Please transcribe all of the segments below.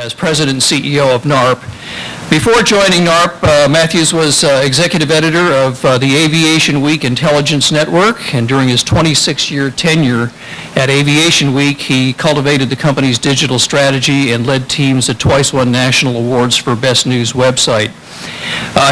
as President and CEO of NARP. Before joining NARP, Mathews was executive editor of the Aviation Week Intelligence Network, and during his 26-year tenure at Aviation Week, he cultivated the company's digital strategy and led teams that twice won national awards for Best News Website.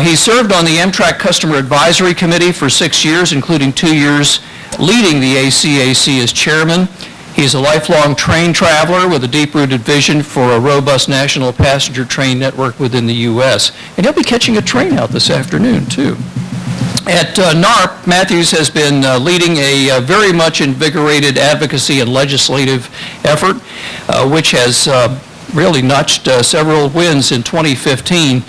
He served on the Amtrak Customer Advisory Committee for 6 years, including 2 years leading the ACAC as chairman. He's a lifelong train traveler with a deep-rooted vision for a robust national passenger train network within the U.S. And he'll be catching a train out this afternoon, too. At NARP, Mathews has been leading a very much invigorated advocacy and legislative effort, which has really notched several wins in 2015,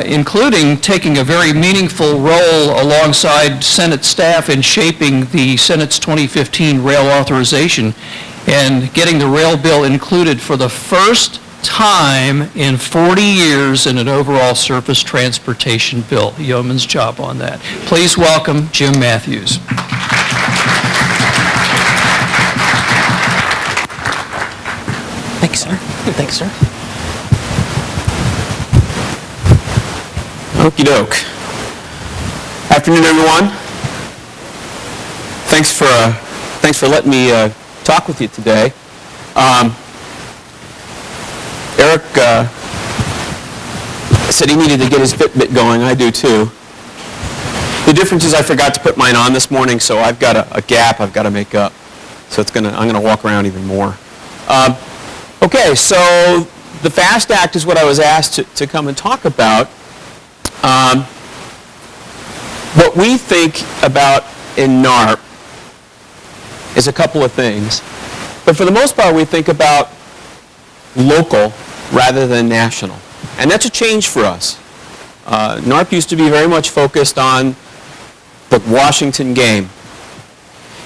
including taking a very meaningful role alongside Senate staff in shaping the Senate's 2015 rail authorization and getting the rail bill included for the first time in 40 years in an overall surface transportation bill. Yeoman's job on that. Please welcome Jim Mathews. Thanks, sir. Thanks, sir. Okie doke. Afternoon, everyone. Thanks for letting me talk with you today. Eric said he needed to get his Fitbit going. I do too. The difference is I forgot to put mine on this morning, so I've got a gap I've got to make up. So I'm gonna walk around even more. Okay, so the FAST Act is what I was asked to come and talk about. What we think about in NARP is a couple of things. But for the most part, we think about local rather than national. And that's a change for us. NARP used to be very much focused on the Washington game.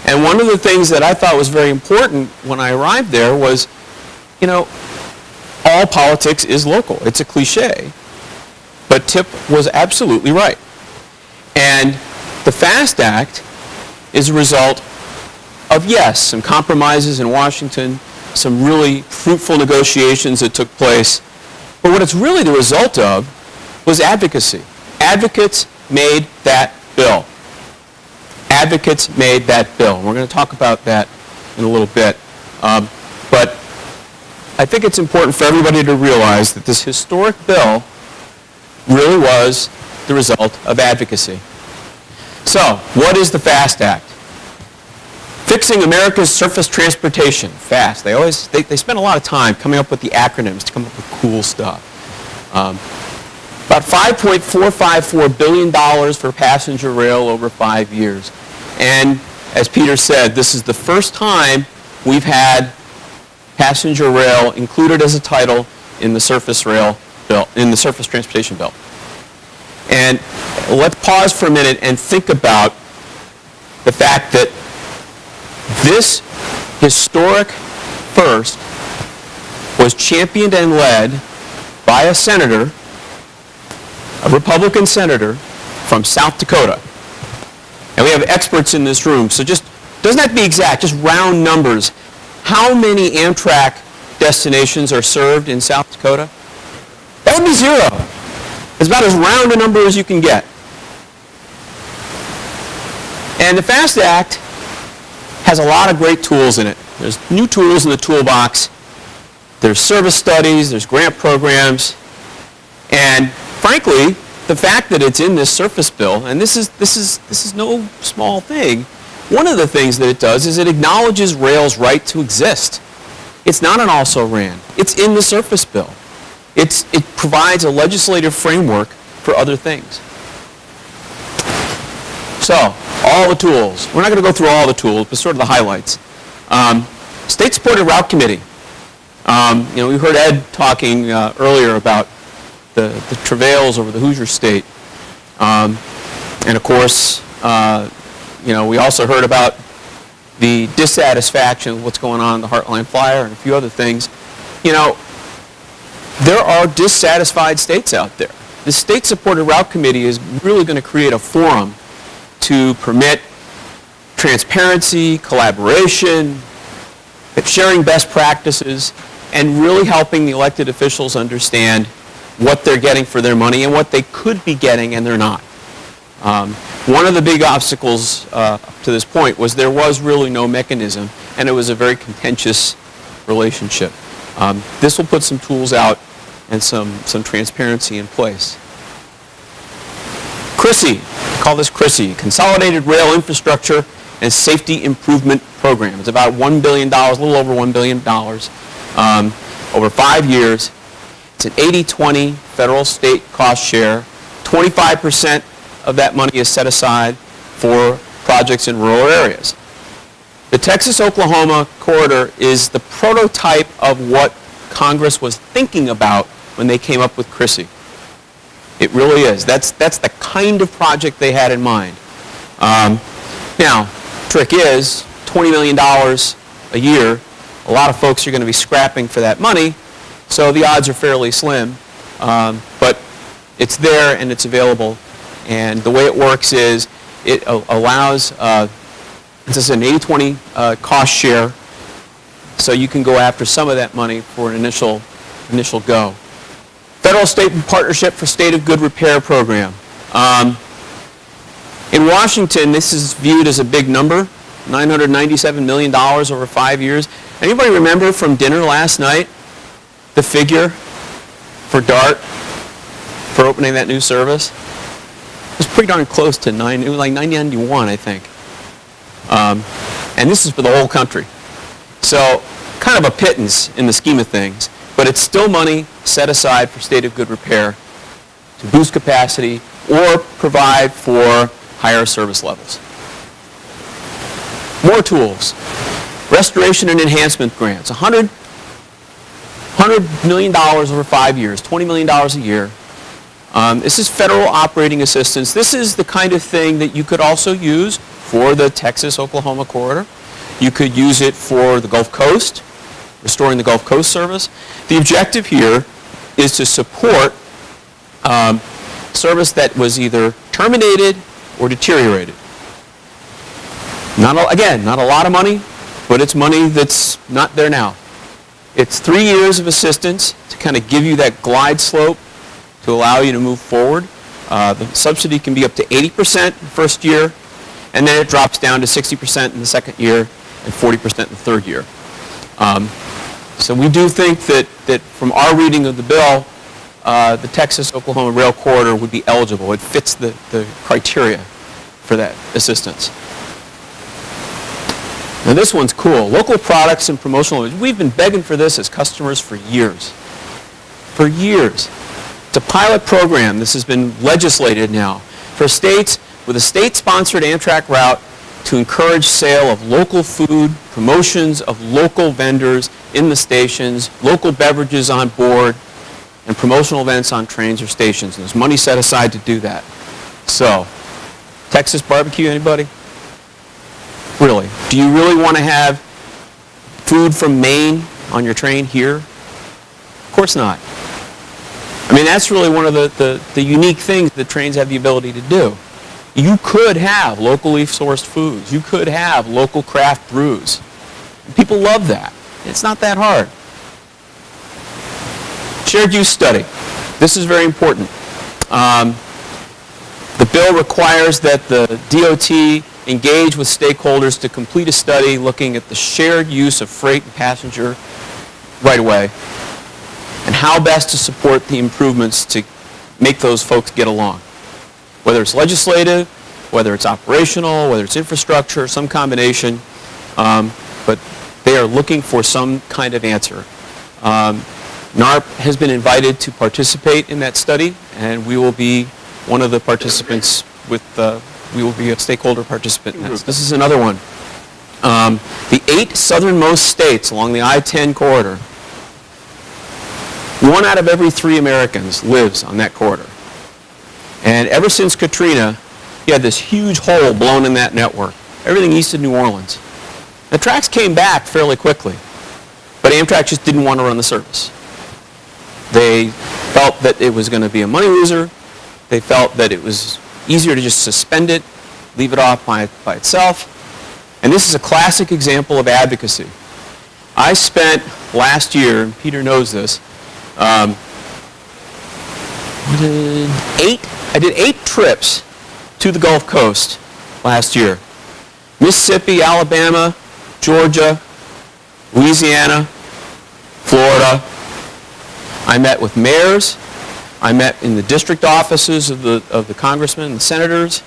And one of the things that I thought was very important when I arrived there was, you know, all politics is local. It's a cliche. But Tip was absolutely right. And the FAST Act is a result of, yes, some compromises in Washington, some really fruitful negotiations that took place. But what it's really the result of was advocacy. Advocates made that bill. Advocates made that bill. We're going to talk about that in a little bit. But I think it's important for everybody to realize that this historic bill really was the result of advocacy. So, what is the FAST Act? Fixing America's Surface Transportation, FAST. They spend a lot of time coming up with the acronyms to come up with cool stuff. About $5.454 billion for passenger rail over 5 years. And as Peter said, this is the first time we've had passenger rail included as a title in the surface rail bill, in the surface transportation bill. And let's pause for a minute and think about the fact that this historic first was championed and led by a senator, a Republican senator from South Dakota. And we have experts in this room, so just, doesn't have to be exact, just round numbers. How many Amtrak destinations are served in South Dakota? That would be 0. It's about as round a number as you can get. And the FAST Act has a lot of great tools in it. There's new tools in the toolbox. There's service studies, there's grant programs, and frankly, the fact that it's in this surface bill, and this is no small thing, one of the things that it does is it acknowledges rail's right to exist. It's not an also-ran. It's in the surface bill. It provides a legislative framework for other things. So, all the tools. We're not going to go through all the tools, but sort of the highlights. State-supported route committee. We heard Ed talking earlier about the travails over the Hoosier State. And of course, we also heard about the dissatisfaction with what's going on in the Heartland Flyer and a few other things. There are dissatisfied states out there. The state-supported route committee is really going to create a forum to permit transparency, collaboration, sharing best practices, and really helping the elected officials understand what they're getting for their money and what they could be getting and they're not. One of the big obstacles to this point was there was really no mechanism, and it was a very contentious relationship. This will put some tools out and some transparency in place. CRISI, call this CRISI, Consolidated Rail Infrastructure and Safety Improvement Program. It's about $1 billion, a little over $1 billion, over 5 years. It's an 80-20 federal-state cost share. 25% of that money is set aside for projects in rural areas. The Texas-Oklahoma corridor is the prototype of what Congress was thinking about when they came up with CRISI. It really is. That's the kind of project they had in mind. Now, trick is, $20 million a year, a lot of folks are going to be scrapping for that money, so the odds are fairly slim. But it's there and it's available. And the way it works is it allows, this is an 80-20 cost share, so you can go after some of that money for an initial go. Federal-State Partnership for State of Good Repair Program. In Washington, this is viewed as a big number, $997 million over 5 years. Anybody remember from dinner last night the figure for DART for opening that new service? It was pretty darn close to it was like 991, I think. And this is for the whole country. So kind of a pittance in the scheme of things, but it's still money set aside for state of good repair to boost capacity or provide for higher service levels. More tools. Restoration and enhancement grants. $100 million over 5 years, $20 million a year. This is federal operating assistance. This is the kind of thing that you could also use for the Texas-Oklahoma corridor. You could use it for the Gulf Coast, restoring the Gulf Coast service. The objective here is to support service that was either terminated or deteriorated. Not a lot of money, but it's money that's not there now. It's 3 years of assistance to kind of give you that glide slope to allow you to move forward. The subsidy can be up to 80% the first year, and then it drops down to 60% in the second year and 40% in the third year. So we do think that from our reading of the bill, the Texas-Oklahoma Rail Corridor would be eligible. It fits the criteria for that assistance. Now this one's cool. Local products and promotional. We've been begging for this as customers for years. For years. It's a pilot program. This has been legislated now for states with a state-sponsored Amtrak route to encourage sale of local food, promotions of local vendors in the stations, local beverages on board, and promotional events on trains or stations. And there's money set aside to do that. So, Texas barbecue, anybody? Really? Do you really want to have food from Maine on your train here? Of course not. I mean, that's really one of the unique things that trains have the ability to do. You could have locally sourced foods. You could have local craft brews. People love that. It's not that hard. Shared use study. This is very important. The bill requires that the DOT engage with stakeholders to complete a study looking at the shared use of freight and passenger right away and how best to support the improvements to make those folks get along. Whether it's legislative, whether it's operational, whether it's infrastructure, some combination, but they are looking for some kind of answer. NARP has been invited to participate in that study, and we will be one of the participants we will be a stakeholder participant in this. This is another one. The 8 southernmost states along the I-10 corridor, 1 out of every 3 Americans lives on that corridor. And ever since Katrina, you had this huge hole blown in that network, everything east of New Orleans. The tracks came back fairly quickly, but Amtrak just didn't want to run the service. They felt that it was going to be a money loser. They felt that it was easier to just suspend it, leave it off by itself. And this is a classic example of advocacy. I spent last year, and Peter knows this, I did 8 trips to the Gulf Coast last year. Mississippi, Alabama, Georgia, Louisiana, Florida. I met with mayors. I met in the district offices of the congressmen and the senators.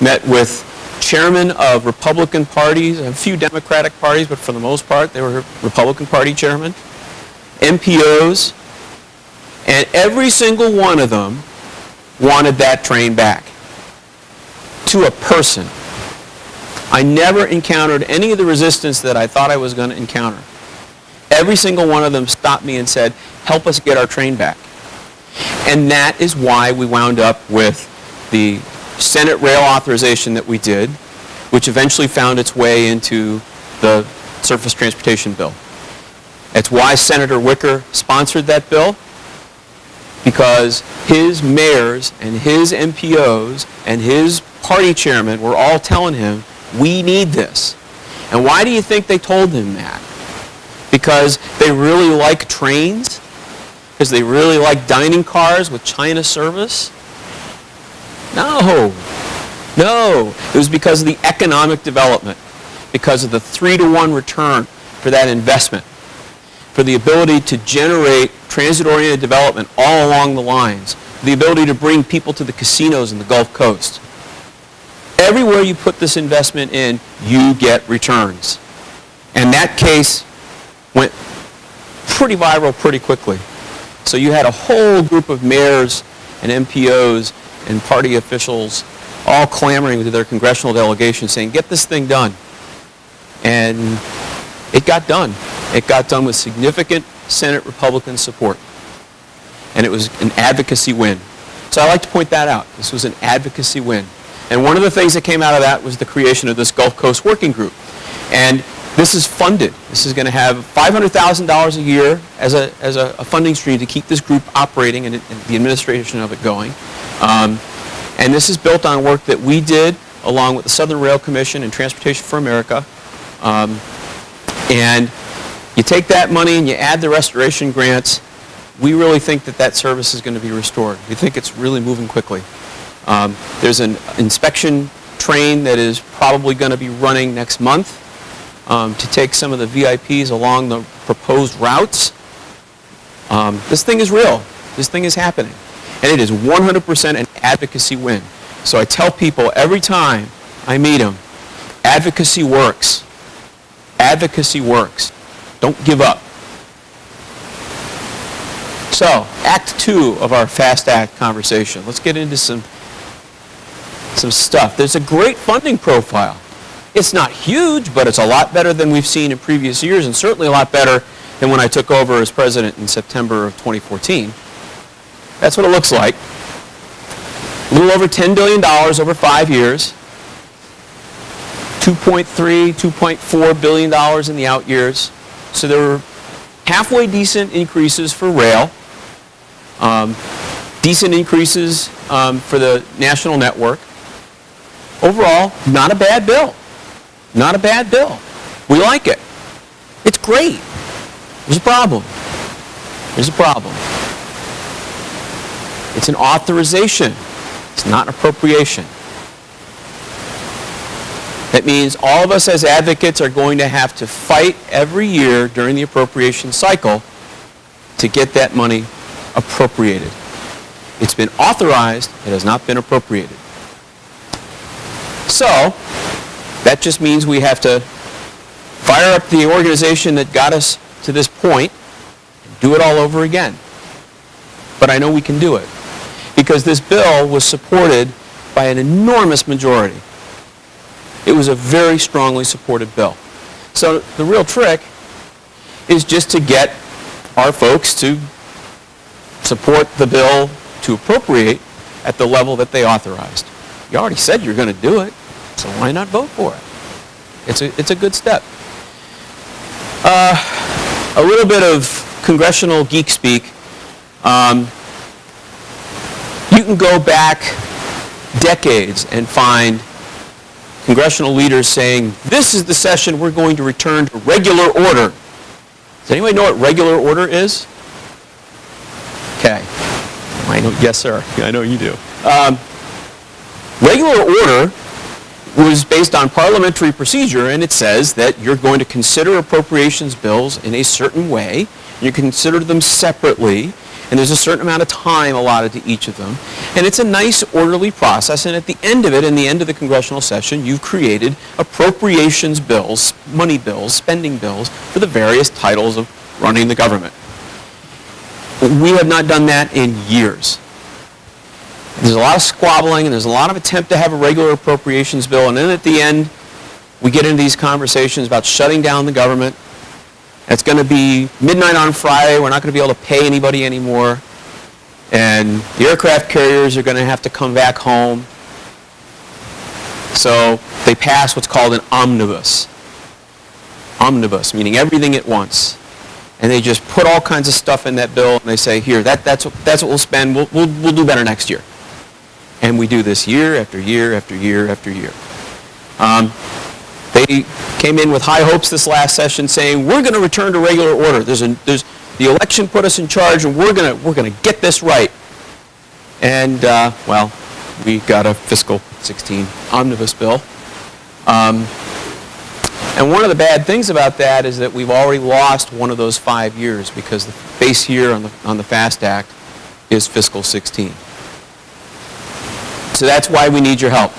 Met with chairmen of Republican parties, a few Democratic parties, but for the most part, they were Republican Party chairmen, MPOs, and every single one of them wanted that train back. To a person. I never encountered any of the resistance that I thought I was going to encounter. Every single one of them stopped me and said, help us get our train back. And that is why we wound up with the Senate rail authorization that we did, which eventually found its way into the Surface Transportation Bill. That's why Senator Wicker sponsored that bill, because his mayors and his MPOs and his party chairman were all telling him, we need this. And why do you think they told him that? Because they really like trains? Because they really like dining cars with China service? No. It was because of the economic development, because of the 3-to-1 return for that investment, for the ability to generate transit-oriented development all along the lines, the ability to bring people to the casinos in the Gulf Coast. Everywhere you put this investment in, you get returns. And that case went pretty viral pretty quickly. So you had a whole group of mayors and MPOs and party officials all clamoring to their congressional delegations saying, get this thing done. And it got done. It got done with significant Senate Republican support. And it was an advocacy win. So I like to point that out. This was an advocacy win. And one of the things that came out of that was the creation of this Gulf Coast Working Group. And this is funded. This is going to have $500,000 a year as a funding stream to keep this group operating and the administration of it going. And this is built on work that we did along with the Southern Rail Commission and Transportation for America. And you take that money and you add the restoration grants, we really think that that service is going to be restored. We think it's really moving quickly. There's an inspection train that is probably going to be running next month to take some of the VIPs along the proposed routes. This thing is real. This thing is happening. And it is 100% an advocacy win. So I tell people every time I meet them, advocacy works. Advocacy works. Don't give up. So, Act 2 of our FAST Act conversation. Let's get into some stuff. There's a great funding profile. It's not huge, but it's a lot better than we've seen in previous years, and certainly a lot better than when I took over as president in September of 2014. That's what it looks like. A little over $10 billion over 5 years. $2.3, $2.4 billion in the out years. So there were halfway decent increases for rail, decent increases for the national network. Overall, not a bad bill. Not a bad bill. We like it. It's great. There's a problem. There's a problem. It's an authorization. It's not an appropriation. That means all of us as advocates are going to have to fight every year during the appropriation cycle to get that money appropriated. It's been authorized, it has not been appropriated. So, that just means we have to fire up the organization that got us to this point and do it all over again. But I know we can do it, because this bill was supported by an enormous majority. It was a very strongly supported bill. So the real trick is just to get our folks to support the bill to appropriate at the level that they authorized. You already said you're going to do it, so why not vote for it? It's a good step. A little bit of congressional geek speak. You can go back decades and find congressional leaders saying, this is the session we're going to return to regular order. Does anybody know what regular order is? Okay. I know, yes, sir. I know you do. Regular order was based on parliamentary procedure, and it says that you're going to consider appropriations bills in a certain way. You consider them separately, and there's a certain amount of time allotted to each of them. And it's a nice, orderly process, and at the end of it, in the end of the congressional session, you've created appropriations bills, money bills, spending bills, for the various titles of running the government. We have not done that in years. There's a lot of squabbling, and there's a lot of attempt to have a regular appropriations bill, and then at the end, we get into these conversations about shutting down the government. It's going to be midnight on Friday. We're not going to be able to pay anybody anymore. And the aircraft carriers are going to have to come back home. So they pass what's called an omnibus. Omnibus, meaning everything at once. And they just put all kinds of stuff in that bill, and they say, here, that's what we'll spend. We'll do better next year. And we do this year after year after year after year. They came in with high hopes this last session, saying we're going to return to regular order. The election put us in charge, and we're going to get this right. And well, we got a fiscal 16 omnibus bill. And one of the bad things about that is that we've already lost one of those 5 years, because the base year on the FAST Act is fiscal 16. So that's why we need your help.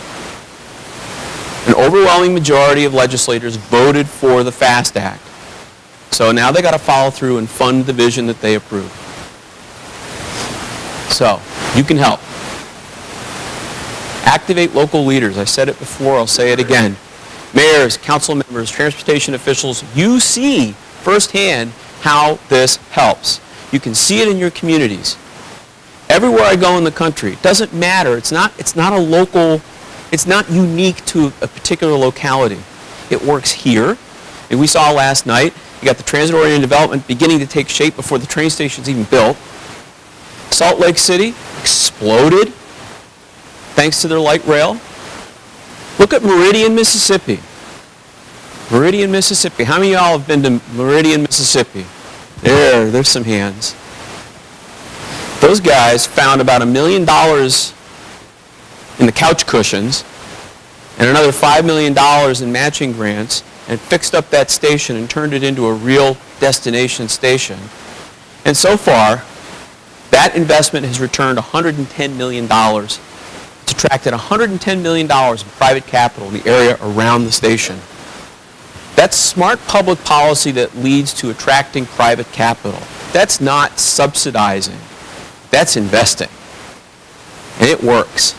An overwhelming majority of legislators voted for the FAST Act. So now they got to follow through and fund the vision that they approved. So you can help. Activate local leaders. I said it before, I'll say it again. Mayors, council members, transportation officials, you see firsthand how this helps. You can see it in your communities. Everywhere I go in the country, it doesn't matter. It's not a local, it's not unique to a particular locality. It works here. And we saw last night, you got the transit-oriented development beginning to take shape before the train station's even built. Salt Lake City exploded thanks to their light rail. Look at Meridian, Mississippi. Meridian, Mississippi. How many of y'all have been to Meridian, Mississippi? There's some hands. Those guys found about $1 million in the couch cushions and another $5 million in matching grants, and fixed up that station and turned it into a real destination station. And so far, that investment has returned $110 million. It's attracted $110 million in private capital in the area around the station. That's smart public policy that leads to attracting private capital. That's not subsidizing. That's investing. And it works.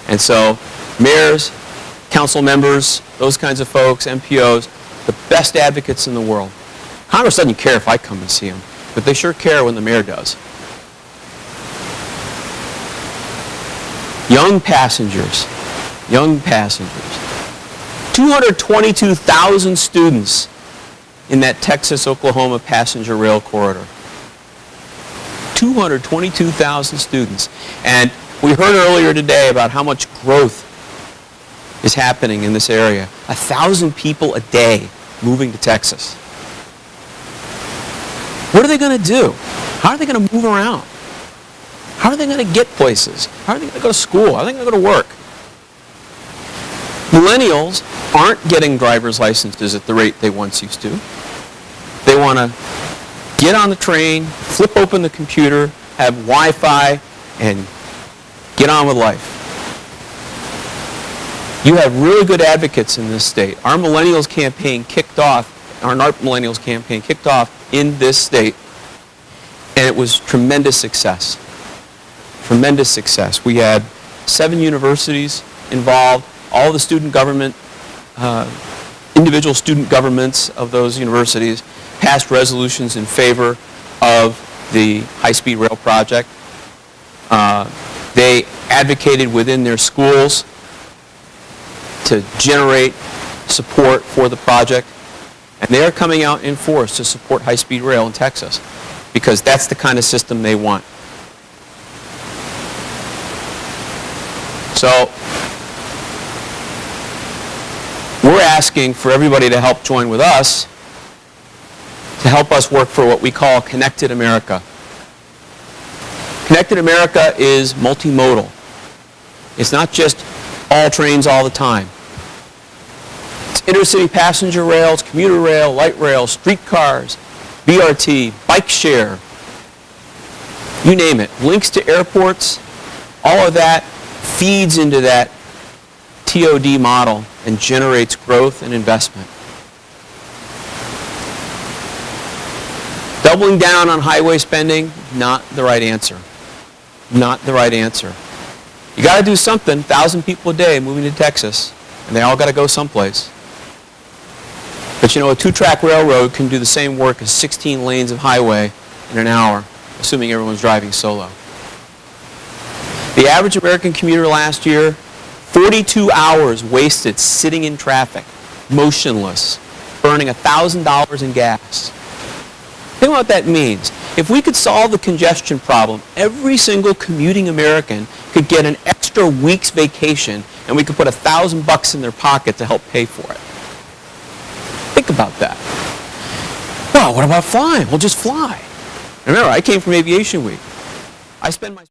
And so mayors, council members, those kinds of folks, MPOs, the best advocates in the world. Congress doesn't care if I come and see them, but they sure care when the mayor does. Young passengers. 222,000 students in that Texas-Oklahoma passenger rail corridor. 222,000 students. And we heard earlier today about how much growth is happening in this area. 1,000 people a day moving to Texas. What are they going to do? How are they going to move around? How are they going to get places? How are they going to go to school? How are they going to go to work? Millennials aren't getting driver's licenses at the rate they once used to. They want to get on the train, flip open the computer, have Wi-Fi, and get on with life. You have really good advocates in this state. Our Millennials campaign kicked off, our NARP Millennials campaign kicked off in this state, and it was tremendous success. Tremendous success. We had 7 universities involved, all the student government, individual student governments of those universities passed resolutions in favor of the high-speed rail project. They advocated within their schools to generate support for the project, and they are coming out in force to support high-speed rail in Texas, because that's the kind of system they want. So we're asking for everybody to help join with us to help us work for what we call Connected America. Connected America is multimodal. It's not just all trains all the time. It's intercity passenger rails, commuter rail, light rail, streetcars, BRT, bike share, you name it. Links to airports, all of that feeds into that TOD model and generates growth and investment. Doubling down on highway spending, not the right answer. Not the right answer. You got to do something. 1,000 people a day moving to Texas, and they all got to go someplace. But you know, a 2-track railroad can do the same work as 16 lanes of highway in an hour, assuming everyone's driving solo. The average American commuter last year, 42 hours wasted sitting in traffic, motionless, burning $1,000 in gas. Think what that means. If we could solve the congestion problem, every single commuting American could get an extra week's vacation, and we could put $1,000 in their pocket to help pay for it. Think about that. Well, what about flying? We'll just fly. Remember, I came from Aviation Week. I spend my